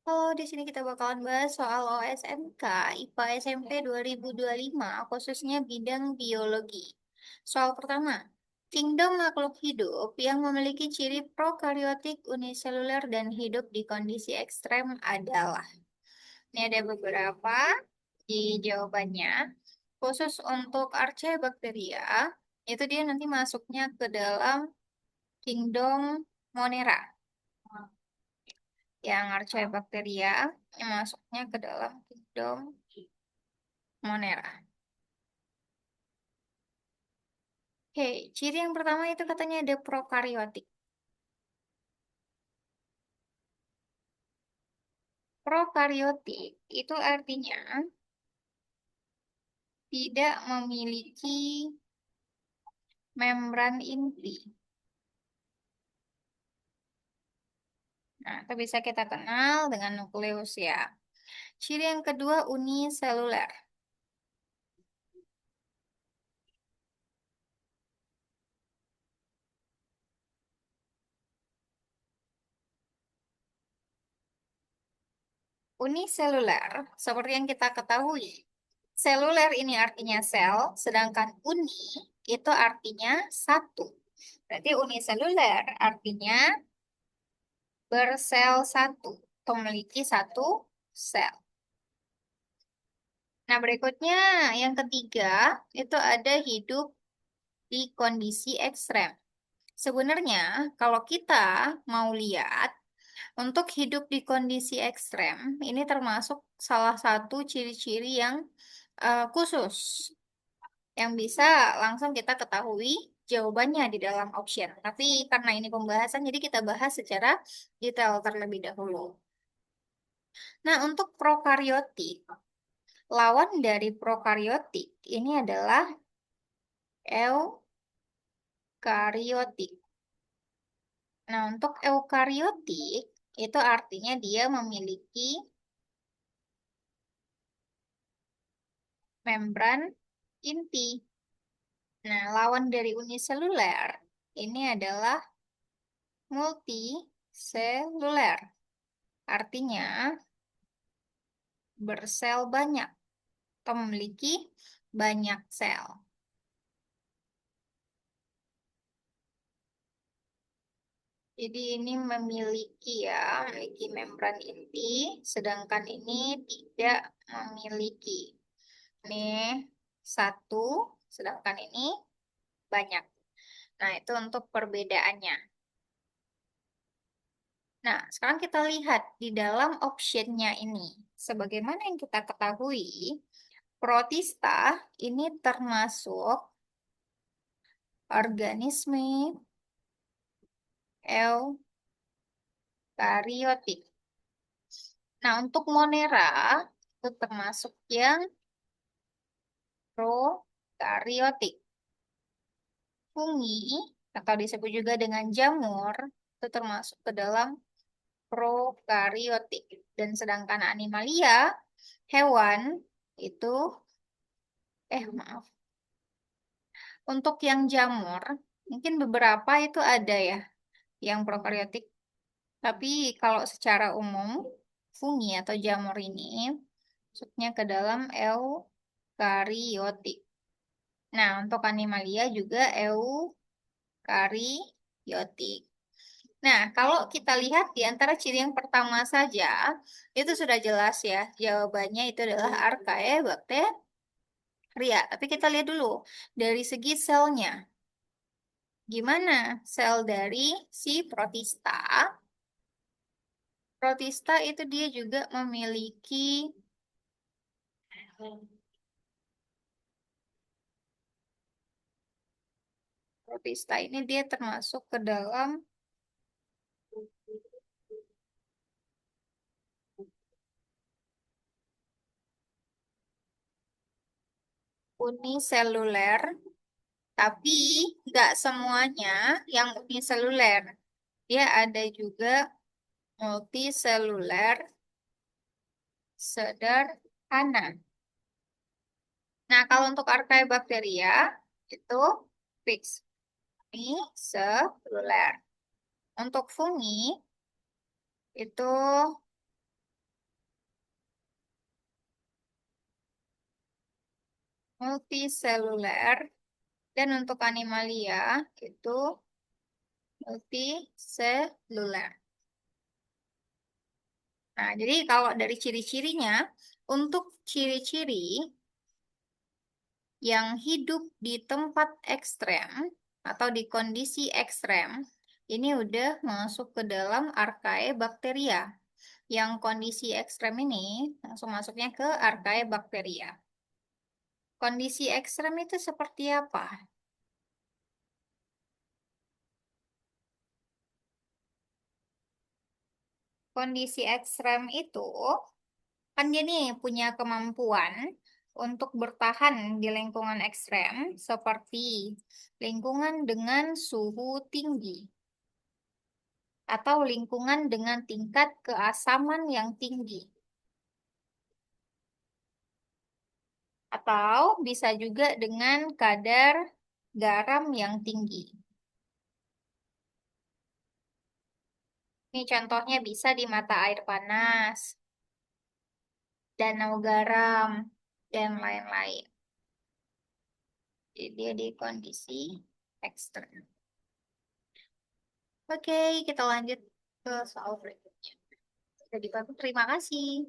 Oh, di sini kita bakalan bahas soal OSMK IPA SMP 2025, khususnya bidang biologi. Soal pertama, kingdom makhluk hidup yang memiliki ciri prokaryotik, uniseluler, dan hidup di kondisi ekstrem adalah. Ini ada beberapa di jawabannya. Khusus untuk Archaebacteria, itu dia nanti masuknya ke dalam kingdom Monera. Yang Archaebacteria yang masuknya ke dalam kingdom Monera. Oke, ciri yang pertama itu katanya ada prokaryotik. Prokaryotik itu artinya tidak memiliki membran inti. Nah, itu bisa kita kenal dengan nukleus ya. Ciri yang kedua uniseluler. Uniseluler, seperti yang kita ketahui, seluler ini artinya sel, sedangkan uni itu artinya satu. Berarti uniseluler artinya bersel satu, atau memiliki satu sel. Nah, berikutnya yang ketiga, itu ada hidup di kondisi ekstrem. Sebenarnya, kalau kita mau lihat, untuk hidup di kondisi ekstrem, ini termasuk salah satu ciri-ciri yang khusus yang bisa langsung kita ketahui jawabannya di dalam option. Tapi karena ini pembahasan, jadi kita bahas secara detail terlebih dahulu. Nah, untuk prokaryotik, lawan dari prokaryotik ini adalah eukaryotik. Nah, untuk eukaryotik itu artinya dia memiliki membran inti. Nah, lawan dari uniseluler ini adalah multiseluler. Artinya bersel banyak atau memiliki banyak sel. Jadi ini memiliki membran inti, sedangkan ini tidak memiliki. Ini satu, sedangkan ini banyak. Nah, itu untuk perbedaannya. Nah, sekarang kita lihat di dalam optionnya ini. Sebagaimana yang kita ketahui, protista ini termasuk organisme eukariotik. Nah, untuk Monera itu termasuk yang prokaryotik. Fungi atau disebut juga dengan jamur itu termasuk ke dalam prokaryotik. Dan sedangkan animalia, hewan itu maaf. Untuk yang jamur, mungkin beberapa itu ada ya yang prokaryotik. Tapi kalau secara umum, fungi atau jamur ini masuknya ke dalam eukaryotik. Nah, untuk animalia juga eukaryotik. Nah, kalau kita lihat di antara ciri yang pertama saja, itu sudah jelas ya, jawabannya itu adalah Archaebacteria. Tapi kita lihat dulu dari segi selnya. Gimana sel dari si protista? Protista itu dia juga memiliki protista ini dia termasuk ke dalam uniseluler, tapi nggak semuanya yang uniseluler. Dia ada juga multiseluler sederhana. Nah, kalau untuk Archaebacteria itu fix uniseluler. Untuk fungi itu multiseluler, dan untuk animalia itu multiseluler. Nah, jadi kalau dari ciri-cirinya, untuk ciri-ciri yang hidup di tempat ekstrem atau di kondisi ekstrem, ini udah masuk ke dalam Archaebacteria. Yang kondisi ekstrem ini langsung masuknya ke Archaebacteria. Kondisi ekstrem itu seperti apa? Kondisi ekstrem itu kan dia nih punya kemampuan untuk bertahan di lingkungan ekstrem seperti lingkungan dengan suhu tinggi atau lingkungan dengan tingkat keasaman yang tinggi atau bisa juga dengan kadar garam yang tinggi. Ini contohnya bisa di mata air panas, danau garam, dan lain-lain. Jadi dia di kondisi ekstrem. Oke, kita lanjut ke soal berikutnya. Jadi, Bapak, terima kasih.